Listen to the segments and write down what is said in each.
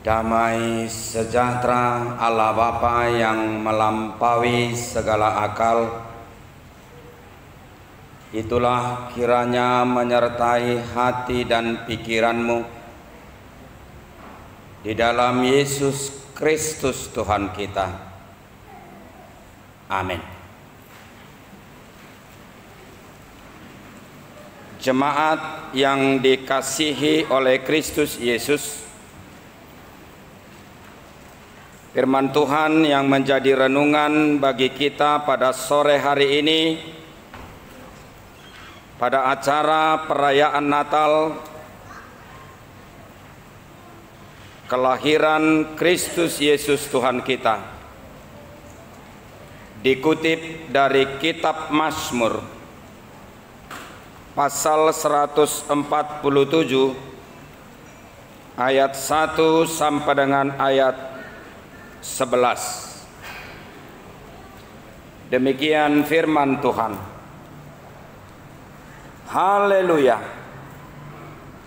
Damai sejahtera Allah Bapa yang melampaui segala akal, itulah kiranya menyertai hati dan pikiranmu di dalam Yesus Kristus Tuhan kita. Amin. Jemaat yang dikasihi oleh Kristus Yesus, firman Tuhan yang menjadi renungan bagi kita pada sore hari ini pada acara perayaan Natal kelahiran Kristus Yesus Tuhan kita, dikutip dari kitab Mazmur pasal 147 ayat 1 sampai dengan ayat 11. Demikian firman Tuhan. Haleluya.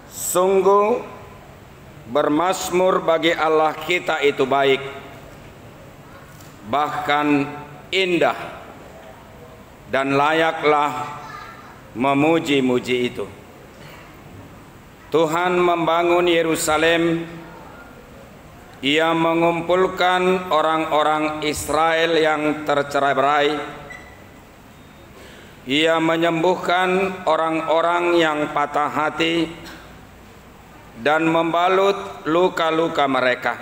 Sungguh bermazmur bagi Allah kita itu baik, bahkan indah, dan layaklah memuji-muji itu. Tuhan membangun Yerusalem. Ia mengumpulkan orang-orang Israel yang tercerai-berai. Ia menyembuhkan orang-orang yang patah hati dan membalut luka-luka mereka.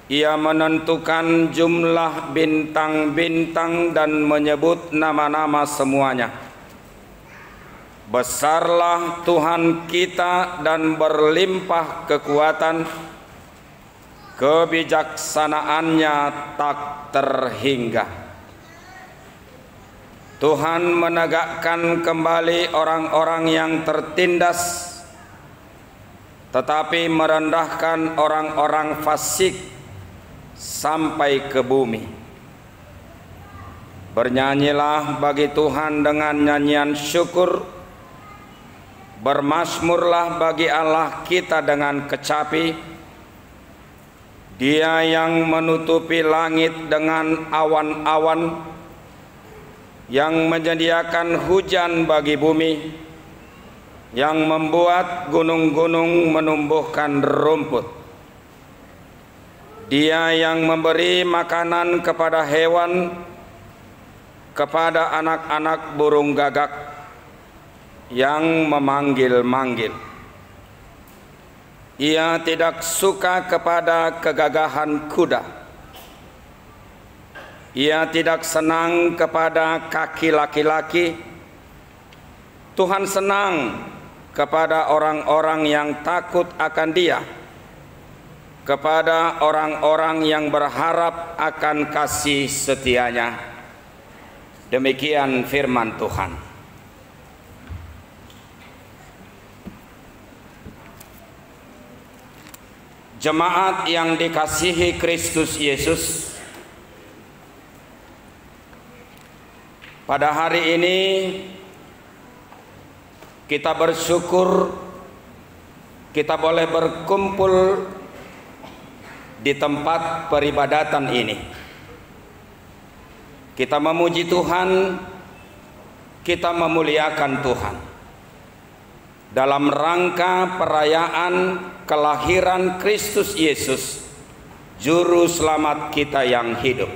Ia menentukan jumlah bintang-bintang dan menyebut nama-nama semuanya. Besarlah Tuhan kita dan berlimpah kekuatan, kebijaksanaannya tak terhingga. Tuhan menegakkan kembali orang-orang yang tertindas, tetapi merendahkan orang-orang fasik sampai ke bumi. Bernyanyilah bagi Tuhan dengan nyanyian syukur, bermazmurlah bagi Allah kita dengan kecapi. Dia yang menutupi langit dengan awan-awan, yang menyediakan hujan bagi bumi, yang membuat gunung-gunung menumbuhkan rumput. Dia yang memberi makanan kepada hewan, kepada anak-anak burung gagak, yang memanggil-manggil. Ia tidak suka kepada kegagahan kuda. Ia tidak senang kepada kaki laki-laki. Tuhan senang kepada orang-orang yang takut akan Dia, kepada orang-orang yang berharap akan kasih setia-Nya. Demikian firman Tuhan. Jemaat yang dikasihi Kristus Yesus, pada hari ini kita bersyukur kita boleh berkumpul di tempat peribadatan ini. Kita memuji Tuhan, kita memuliakan Tuhan dalam rangka perayaan kelahiran Kristus Yesus, Juru Selamat kita yang hidup.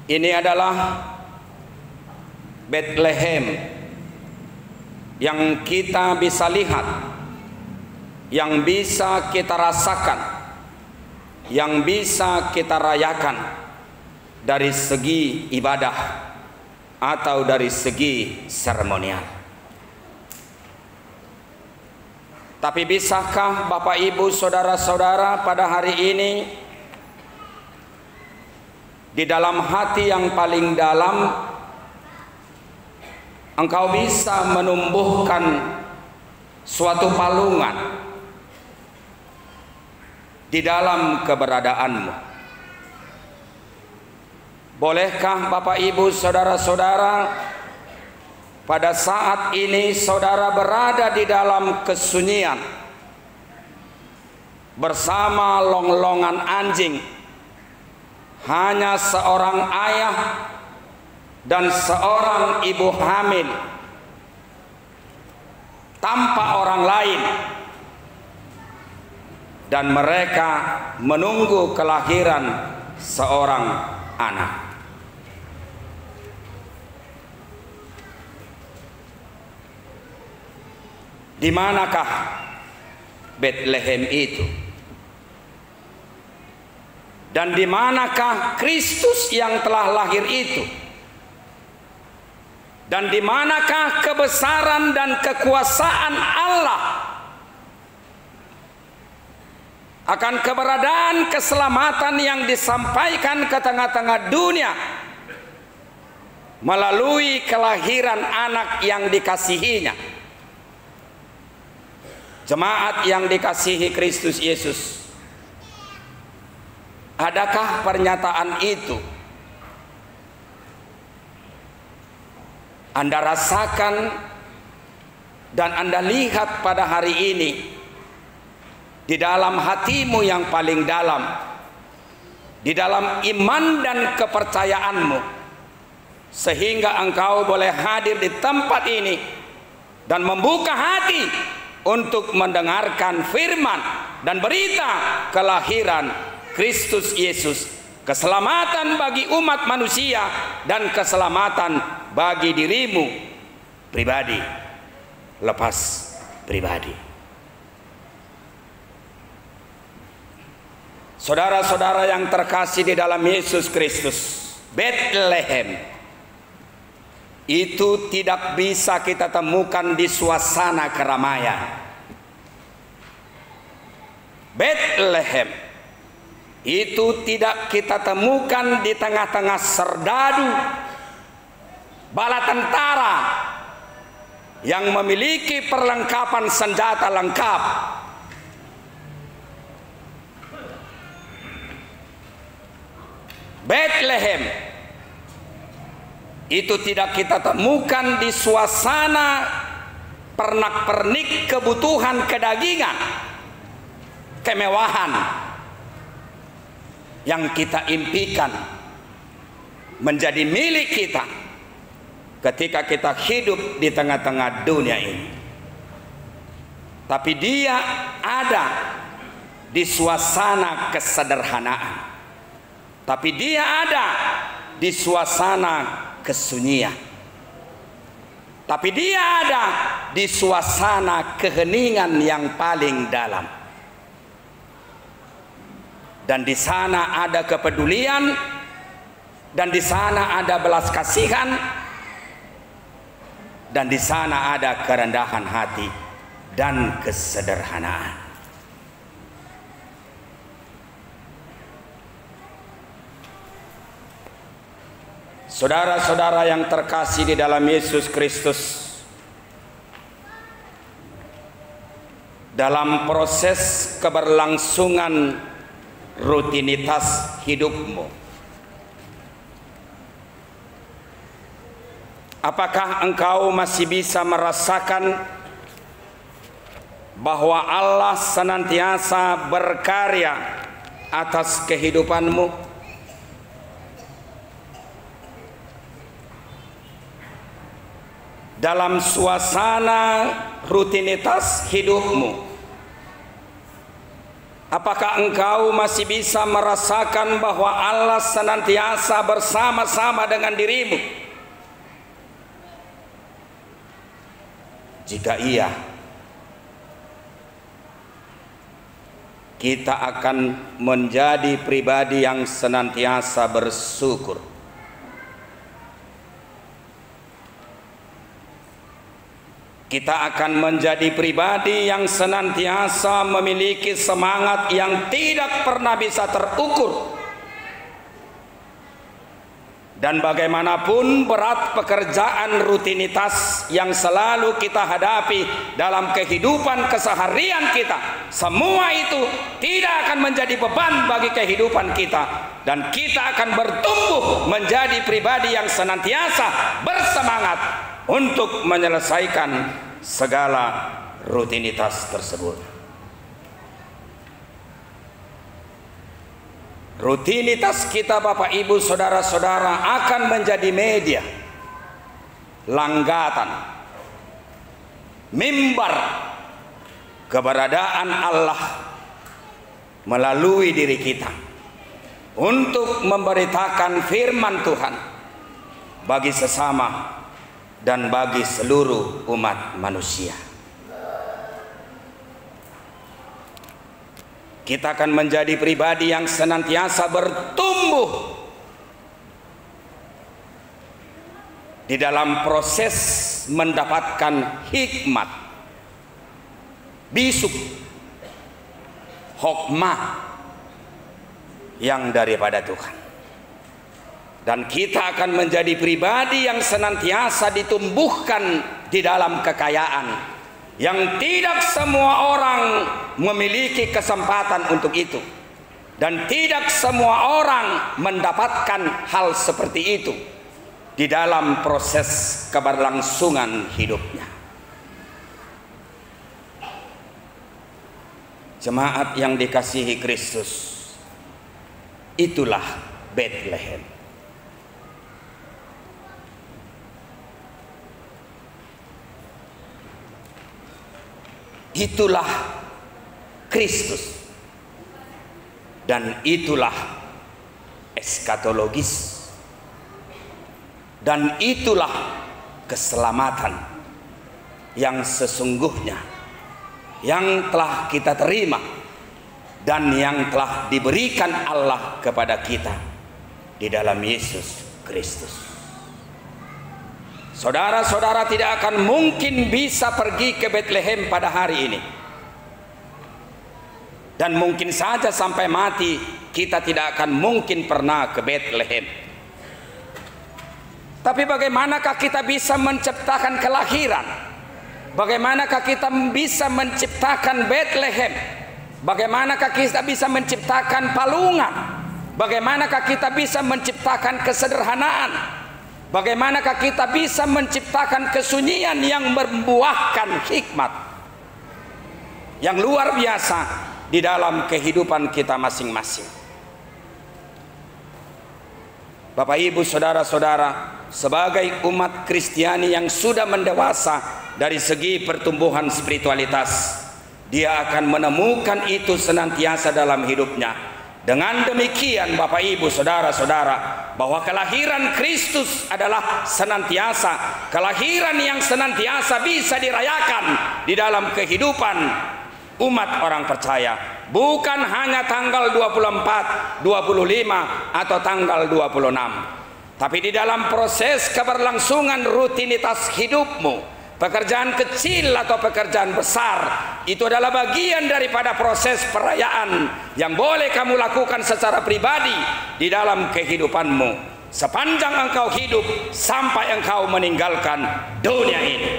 Ini adalah Bethlehem yang kita bisa lihat, yang bisa kita rasakan, yang bisa kita rayakan dari segi ibadah atau dari segi seremonial. Tapi bisakah Bapak Ibu saudara-saudara pada hari ini di dalam hati yang paling dalam engkau bisa menumbuhkan suatu palungan di dalam keberadaanmu? Bolehkah Bapak Ibu saudara-saudara pada saat ini saudara berada di dalam kesunyian bersama longlongan anjing, hanya seorang ayah dan seorang ibu hamil tanpa orang lain, dan mereka menunggu kelahiran seorang anak. Di manakah Bethlehem itu? Dan di manakah Kristus yang telah lahir itu? Dan di manakah kebesaran dan kekuasaan Allah akan keberadaan keselamatan yang disampaikan ke tengah-tengah dunia melalui kelahiran anak yang dikasihinya? Jemaat yang dikasihi Kristus Yesus, adakah pernyataan itu Anda rasakan dan Anda lihat pada hari ini di dalam hatimu yang paling dalam, di dalam iman dan kepercayaanmu, sehingga engkau boleh hadir di tempat ini dan membuka hati untuk mendengarkan firman dan berita kelahiran Kristus Yesus, keselamatan bagi umat manusia dan keselamatan bagi dirimu pribadi, lepas pribadi. Saudara-saudara yang terkasih di dalam Yesus Kristus, Bethlehem itu tidak bisa kita temukan di suasana keramaian. Bethlehem itu tidak kita temukan di tengah-tengah serdadu bala tentara yang memiliki perlengkapan senjata lengkap. Bethlehem itu tidak kita temukan di suasana pernak-pernik kebutuhan kedagingan, kemewahan yang kita impikan menjadi milik kita ketika kita hidup di tengah-tengah dunia ini. Tapi dia ada di suasana kesederhanaan, tapi dia ada di suasana kesunyian, tapi dia ada di suasana keheningan yang paling dalam. Dan di sana ada kepedulian, dan di sana ada belas kasihan, dan di sana ada kerendahan hati dan kesederhanaan. Saudara-saudara yang terkasih di dalam Yesus Kristus, dalam proses keberlangsungan rutinitas hidupmu, apakah engkau masih bisa merasakan bahwa Allah senantiasa berkarya atas kehidupanmu? Dalam suasana rutinitas hidupmu, apakah engkau masih bisa merasakan bahwa Allah senantiasa bersama-sama dengan dirimu? Jika iya, kita akan menjadi pribadi yang senantiasa bersyukur. Kita akan menjadi pribadi yang senantiasa memiliki semangat yang tidak pernah bisa terukur. Dan bagaimanapun berat pekerjaan rutinitas yang selalu kita hadapi dalam kehidupan keseharian kita, semua itu tidak akan menjadi beban bagi kehidupan kita. Dan kita akan bertumbuh menjadi pribadi yang senantiasa bersemangat untuk menyelesaikan segala rutinitas tersebut. Rutinitas kita Bapak Ibu Saudara-saudara akan menjadi media, langgatan, mimbar keberadaan Allah melalui diri kita untuk memberitakan firman Tuhan bagi sesama dan bagi seluruh umat manusia. Kita akan menjadi pribadi yang senantiasa bertumbuh di dalam proses mendapatkan hikmat, bisuk, hikmah yang daripada Tuhan. Dan kita akan menjadi pribadi yang senantiasa ditumbuhkan di dalam kekayaan yang tidak semua orang memiliki kesempatan untuk itu, dan tidak semua orang mendapatkan hal seperti itu di dalam proses keberlangsungan hidupnya. Jemaat yang dikasihi Kristus, itulah Bethlehem. Itulah Kristus, dan itulah eskatologis, dan itulah keselamatan yang sesungguhnya yang telah kita terima dan yang telah diberikan Allah kepada kita di dalam Yesus Kristus. Saudara-saudara tidak akan mungkin bisa pergi ke Bethlehem pada hari ini, dan mungkin saja sampai mati kita tidak akan mungkin pernah ke Bethlehem. Tapi bagaimanakah kita bisa menciptakan kelahiran? Bagaimanakah kita bisa menciptakan Bethlehem? Bagaimanakah kita bisa menciptakan palungan? Bagaimanakah kita bisa menciptakan kesederhanaan? Bagaimanakah kita bisa menciptakan kesunyian yang membuahkan hikmat yang luar biasa di dalam kehidupan kita masing-masing? Bapak Ibu Saudara-saudara, sebagai umat Kristiani yang sudah mendewasa dari segi pertumbuhan spiritualitas, dia akan menemukan itu senantiasa dalam hidupnya. Dengan demikian Bapak Ibu Saudara-saudara, bahwa kelahiran Kristus adalah senantiasa kelahiran yang senantiasa bisa dirayakan di dalam kehidupan umat orang percaya, bukan hanya tanggal 24, 25 atau tanggal 26, tapi di dalam proses keberlangsungan rutinitas hidupmu. Pekerjaan kecil atau pekerjaan besar, itu adalah bagian daripada proses perayaan yang boleh kamu lakukan secara pribadi di dalam kehidupanmu sepanjang engkau hidup sampai engkau meninggalkan dunia ini.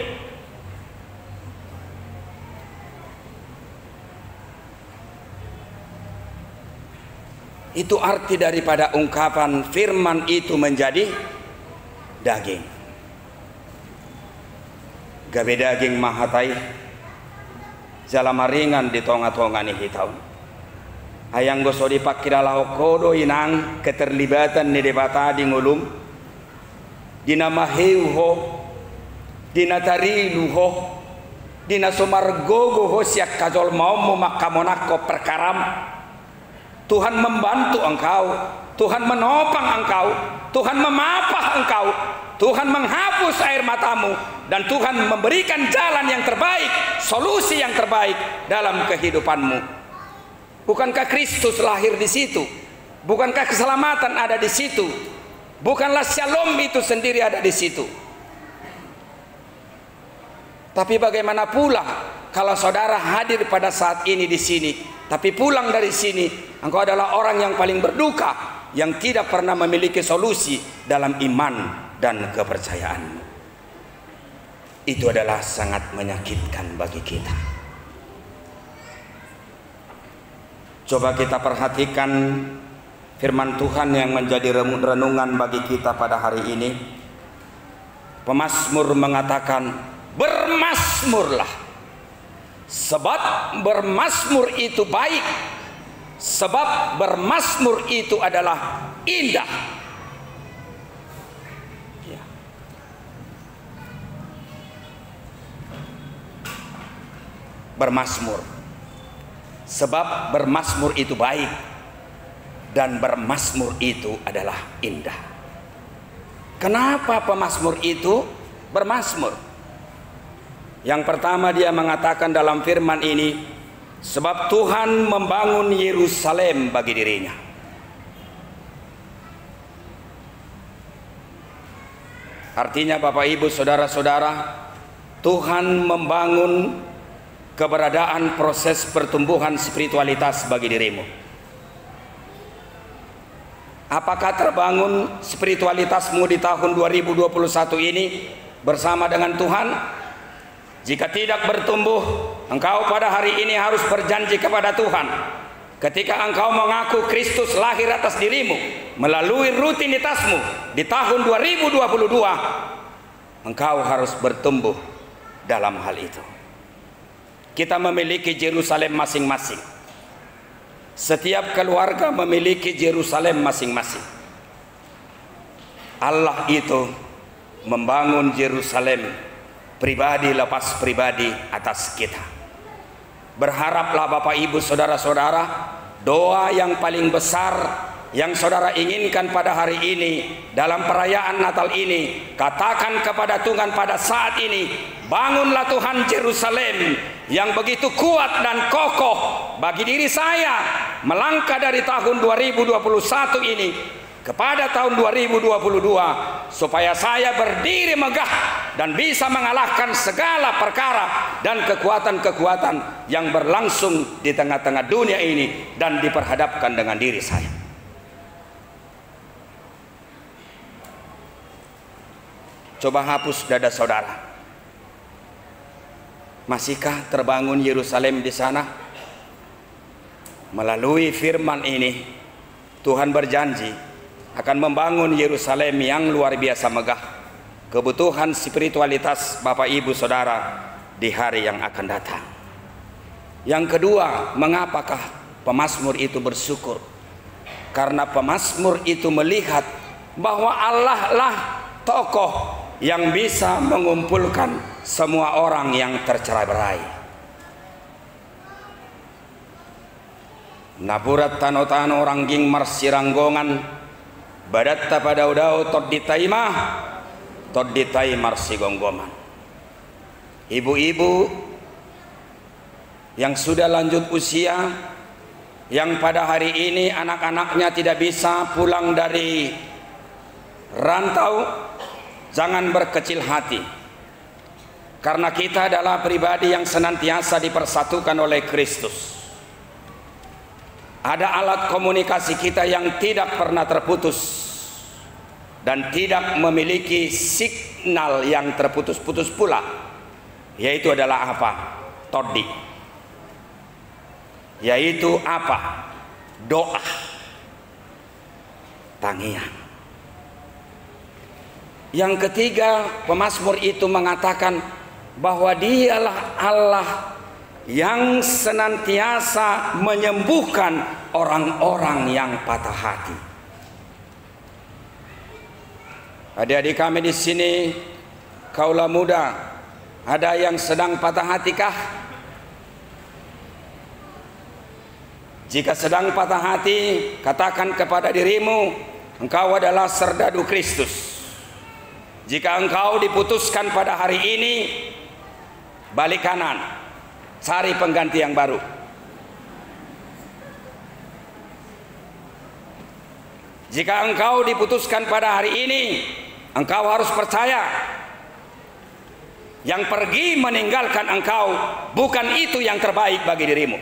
Itu arti daripada ungkapan firman itu menjadi daging. Gabe daging mahatai jalan maringan di tonga-tonga ni hitau. Ayang goso dipakiralah kodo inang keterlibatan ni debata di ngulum dina maheuho dina tariluho dina sumargogo ho siak kajol mau makamonako perkaram. Tuhan membantu engkau, Tuhan menopang engkau, Tuhan memapah engkau, Tuhan menghapus air matamu, dan Tuhan memberikan jalan yang terbaik, solusi yang terbaik dalam kehidupanmu. Bukankah Kristus lahir di situ? Bukankah keselamatan ada di situ? Bukanlah shalom itu sendiri ada di situ? Tapi bagaimana pula kalau saudara hadir pada saat ini di sini, tapi pulang dari sini, engkau adalah orang yang paling berduka, yang tidak pernah memiliki solusi dalam iman dan kepercayaanmu. Itu adalah sangat menyakitkan bagi kita. Coba kita perhatikan firman Tuhan yang menjadi renungan bagi kita pada hari ini. Pemazmur mengatakan, bermazmurlah, sebab bermazmur itu baik, sebab bermazmur itu adalah indah. Ya. Bermazmur, sebab bermazmur itu baik dan bermazmur itu adalah indah. Kenapa pemazmur itu bermazmur? Yang pertama, dia mengatakan dalam firman ini, sebab Tuhan membangun Yerusalem bagi dirinya. Artinya Bapak Ibu saudara-saudara, Tuhan membangun keberadaan proses pertumbuhan spiritualitas bagi dirimu. Apakah terbangun spiritualitasmu di tahun 2021 ini bersama dengan Tuhan? Jika tidak bertumbuh, engkau pada hari ini harus berjanji kepada Tuhan. Ketika engkau mengaku Kristus lahir atas dirimu melalui rutinitasmu di tahun 2022, engkau harus bertumbuh dalam hal itu. Kita memiliki Yerusalem masing-masing. Setiap keluarga memiliki Yerusalem masing-masing. Allah itu membangun Yerusalem pribadi lepas pribadi atas kita. Berharaplah Bapak Ibu saudara-saudara, doa yang paling besar yang saudara inginkan pada hari ini dalam perayaan Natal ini, katakan kepada Tuhan pada saat ini, bangunlah Tuhan Yerusalem yang begitu kuat dan kokoh bagi diri saya melangkah dari tahun 2021 ini kepada tahun 2022, supaya saya berdiri megah dan bisa mengalahkan segala perkara dan kekuatan-kekuatan yang berlangsung di tengah-tengah dunia ini dan diperhadapkan dengan diri saya. Coba hapus dada saudara. Masihkah terbangun Yerusalem di sana? Melalui firman ini, Tuhan berjanji akan membangun Yerusalem yang luar biasa megah. Kebutuhan spiritualitas Bapak Ibu Saudara di hari yang akan datang. Yang kedua, mengapakah pemazmur itu bersyukur? Karena pemazmur itu melihat bahwa Allah lah tokoh yang bisa mengumpulkan semua orang yang tercerai-berai. Naburat tano-tano rangging marsiranggongan badatta pada udao tot ditai marsigonggoman. Ibu-ibu yang sudah lanjut usia, yang pada hari ini anak-anaknya tidak bisa pulang dari rantau, jangan berkecil hati, karena kita adalah pribadi yang senantiasa dipersatukan oleh Kristus. Ada alat komunikasi kita yang tidak pernah terputus dan tidak memiliki signal yang terputus-putus pula, yaitu adalah apa? Todi. Yaitu apa? Doa, tangian. Yang ketiga, pemazmur itu mengatakan bahwa dialah Allah yang senantiasa menyembuhkan orang-orang yang patah hati. Adik-adik kami di sini, kaulah muda, ada yang sedang patah hatikah? Jika sedang patah hati, katakan kepada dirimu, engkau adalah serdadu Kristus. Jika engkau diputuskan pada hari ini, balik kanan, cari pengganti yang baru. Jika engkau diputuskan pada hari ini, engkau harus percaya, yang pergi meninggalkan engkau bukan itu yang terbaik bagi dirimu.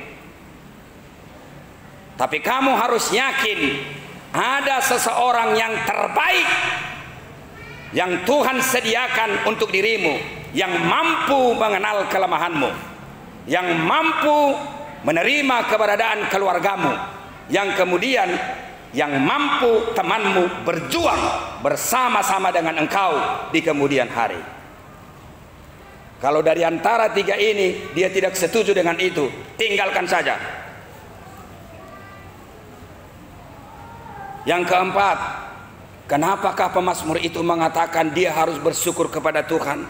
Tapi kamu harus yakin ada seseorang yang terbaik yang Tuhan sediakan untuk dirimu, yang mampu mengenal kelemahanmu, yang mampu menerima keberadaan keluargamu, yang kemudian yang mampu temanmu berjuang bersama-sama dengan engkau di kemudian hari. Kalau dari antara tiga ini dia tidak setuju dengan itu, tinggalkan saja. Yang keempat, kenapakah pemazmur itu mengatakan dia harus bersyukur kepada Tuhan?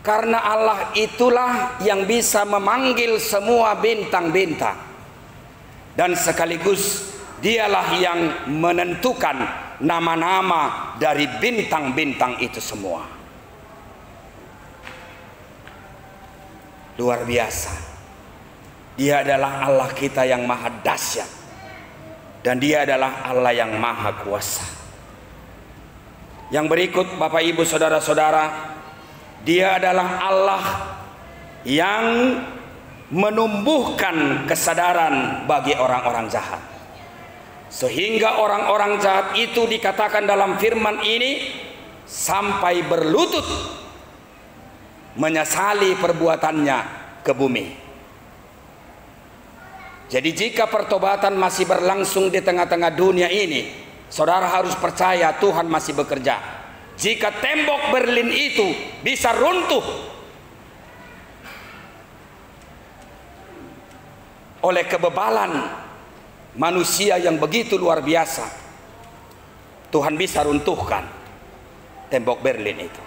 Karena Allah itulah yang bisa memanggil semua bintang-bintang, dan sekaligus dialah yang menentukan nama-nama dari bintang-bintang itu semua. Luar biasa. Dia adalah Allah kita yang maha dahsyat, dan dia adalah Allah yang maha kuasa. Yang berikut Bapak Ibu Saudara-saudara, dia adalah Allah yang menumbuhkan kesadaran bagi orang-orang jahat, sehingga orang-orang jahat itu dikatakan dalam firman ini sampai berlutut menyesali perbuatannya ke bumi. Jadi jika pertobatan masih berlangsung di tengah-tengah dunia ini, saudara harus percaya Tuhan masih bekerja. Jika tembok Berlin itu bisa runtuh oleh kebebalan manusia yang begitu luar biasa, Tuhan bisa runtuhkan tembok Berlin itu.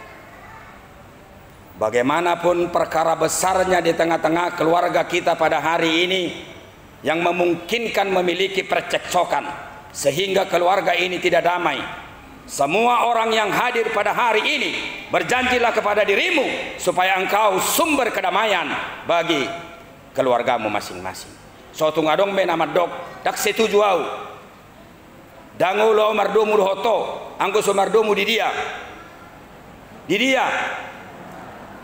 Bagaimanapun perkara besarnya di tengah-tengah keluarga kita pada hari ini yang memungkinkan memiliki percekcokan sehingga keluarga ini tidak damai, semua orang yang hadir pada hari ini berjanjilah kepada dirimu supaya engkau sumber kedamaian bagi keluargamu masing-masing. Suatu ngadong benama dok dak setuju au dangu lo mardomu hoto anggo so mardomu di dia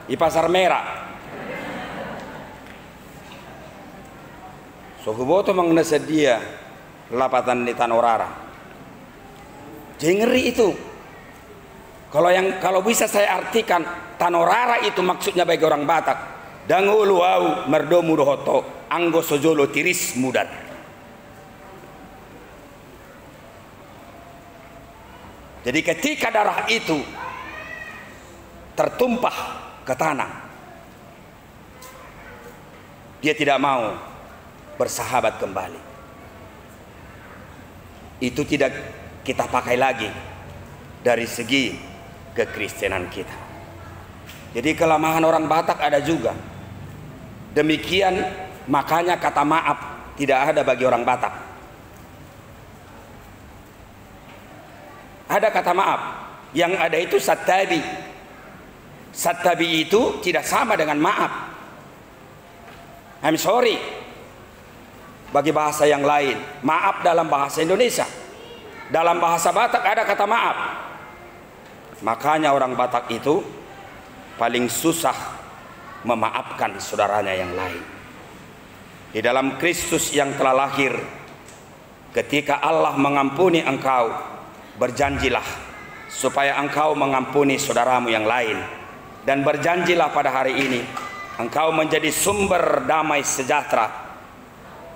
di Pasar Merah. So huboto mang nasedia lapatan di Tanorara. Jengeri itu. Kalau bisa saya artikan, Tanorara itu maksudnya bagi orang Batak. Dangu luau merdomu dohoto anggo sojolo tiris mudat. Jadi ketika darah itu tertumpah ke tanah, dia tidak mau bersahabat kembali. Itu tidak kita pakai lagi dari segi kekristenan kita. Jadi kelemahan orang Batak ada juga. Demikian makanya kata maaf tidak ada bagi orang Batak. Ada kata maaf, yang ada itu satabi. Satabi itu tidak sama dengan maaf. I'm sorry bagi bahasa yang lain, maaf dalam bahasa Indonesia. Dalam bahasa Batak ada kata maaf. Makanya orang Batak itu paling susah memaafkan saudaranya yang lain. Di dalam Kristus yang telah lahir, ketika Allah mengampuni engkau, berjanjilah supaya engkau mengampuni saudaramu yang lain. Dan berjanjilah pada hari ini engkau menjadi sumber damai sejahtera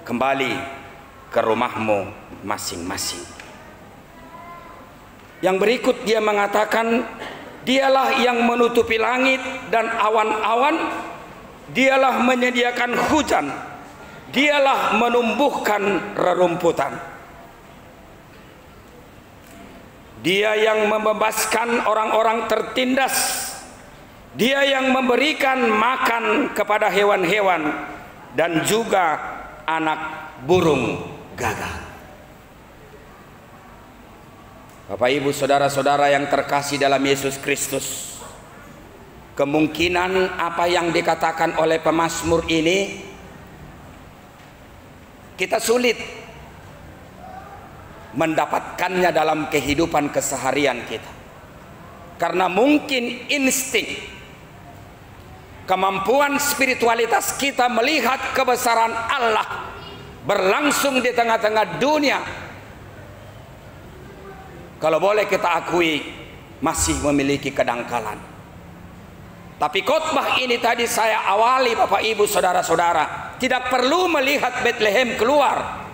kembali ke rumahmu masing-masing. Yang berikut dia mengatakan, dialah yang menutupi langit dan awan-awan, dialah menyediakan hujan, dialah menumbuhkan rerumputan, dia yang membebaskan orang-orang tertindas, dia yang memberikan makan kepada hewan-hewan dan juga anak burung gagak. Bapak Ibu saudara-saudara yang terkasih dalam Yesus Kristus, kemungkinan apa yang dikatakan oleh pemazmur ini kita sulit mendapatkannya dalam kehidupan keseharian kita, karena mungkin insting kemampuan spiritualitas kita melihat kebesaran Allah berlangsung di tengah-tengah dunia, kalau boleh kita akui, masih memiliki kedangkalan. Tapi khotbah ini tadi saya awali Bapak Ibu saudara-saudara, tidak perlu melihat Bethlehem keluar.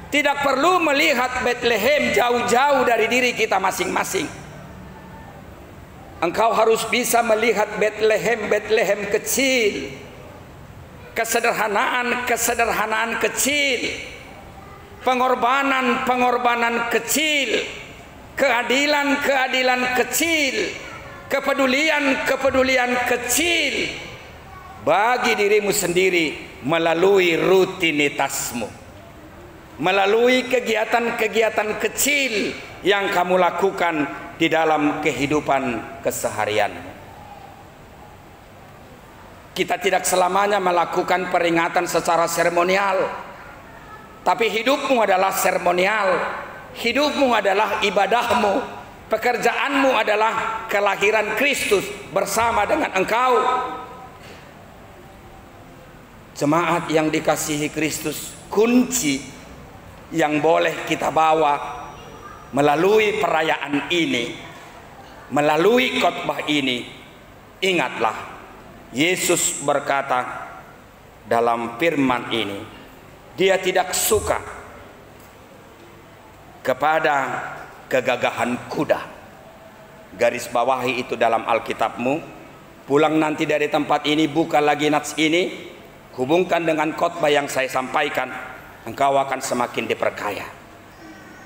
Tidak perlu melihat Bethlehem jauh-jauh dari diri kita masing-masing. Engkau harus bisa melihat Bethlehem kecil, kesederhanaan kecil, pengorbanan kecil, keadilan kecil, kepedulian kecil bagi dirimu sendiri melalui rutinitasmu, melalui kegiatan-kegiatan kecil yang kamu lakukan di dalam kehidupan keseharian. Kita tidak selamanya melakukan peringatan secara seremonial, tapi hidupmu adalah seremonial, hidupmu adalah ibadahmu, pekerjaanmu adalah kelahiran Kristus bersama dengan engkau. Jemaat yang dikasihi Kristus, kunci yang boleh kita bawa melalui perayaan ini, melalui khotbah ini, ingatlah Yesus berkata dalam firman ini, Dia tidak suka kepada kegagahan kuda. Garis bawahi itu dalam Alkitabmu. Pulang nanti dari tempat ini, buka lagi nats ini, hubungkan dengan khotbah yang saya sampaikan, engkau akan semakin diperkaya.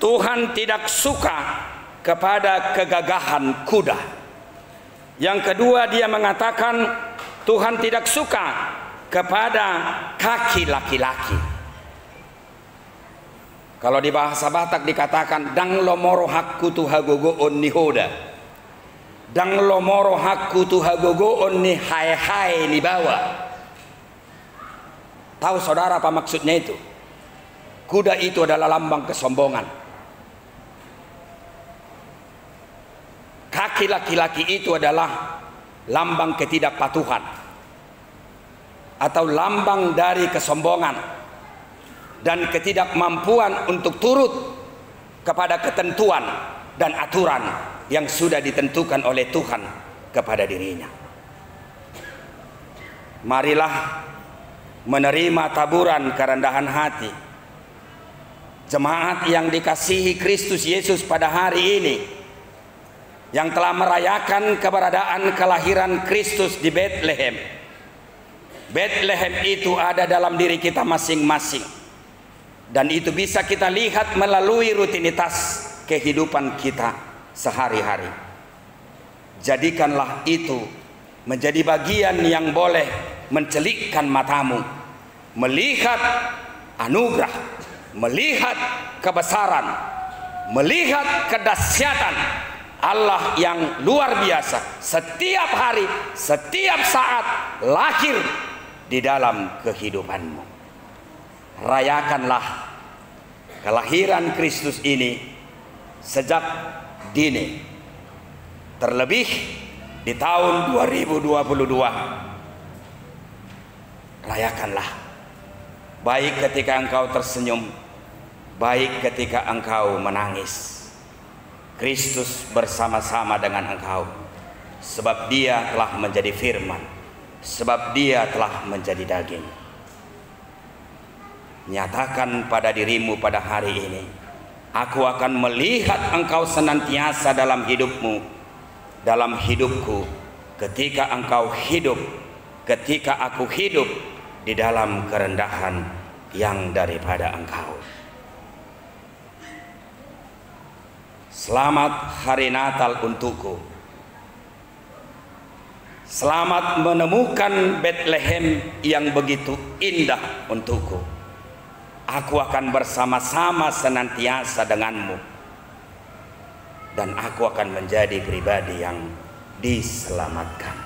Tuhan tidak suka kepada kegagahan kuda. Yang kedua, Dia mengatakan Tuhan tidak suka kepada kaki laki-laki. Kalau di bahasa Batak dikatakan dang lomoro hakku tu hagogo on ni hoda, dang lomoro hakku tu hagogo on ni hai ni bawa. Tahu saudara apa maksudnya itu? Kuda itu adalah lambang kesombongan. Kaki laki-laki itu adalah lambang ketidakpatuhan atau lambang dari kesombongan dan ketidakmampuan untuk turut kepada ketentuan dan aturan yang sudah ditentukan oleh Tuhan kepada dirinya. Marilah menerima taburan kerendahan hati jemaat yang dikasihi Kristus Yesus pada hari ini, yang telah merayakan keberadaan kelahiran Kristus di Bethlehem. Bethlehem itu ada dalam diri kita masing-masing, dan itu bisa kita lihat melalui rutinitas kehidupan kita sehari-hari. Jadikanlah itu menjadi bagian yang boleh mencelikkan matamu, melihat anugerah, melihat kebesaran, melihat kedahsyatan Allah yang luar biasa setiap hari, setiap saat lahir di dalam kehidupanmu. Rayakanlah kelahiran Kristus ini sejak dini, terlebih di tahun 2022. Rayakanlah, baik ketika engkau tersenyum, baik ketika engkau menangis. Kristus bersama-sama dengan engkau, sebab Dia telah menjadi firman, sebab Dia telah menjadi daging. Nyatakan pada dirimu pada hari ini, aku akan melihat engkau senantiasa dalam hidupmu, dalam hidupku, ketika engkau hidup, ketika aku hidup di dalam kerendahan yang daripada engkau. Selamat hari Natal untukku. Selamat menemukan Bethlehem yang begitu indah untukku. Aku akan bersama-sama senantiasa denganmu, dan aku akan menjadi pribadi yang diselamatkan.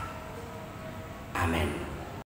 Amin.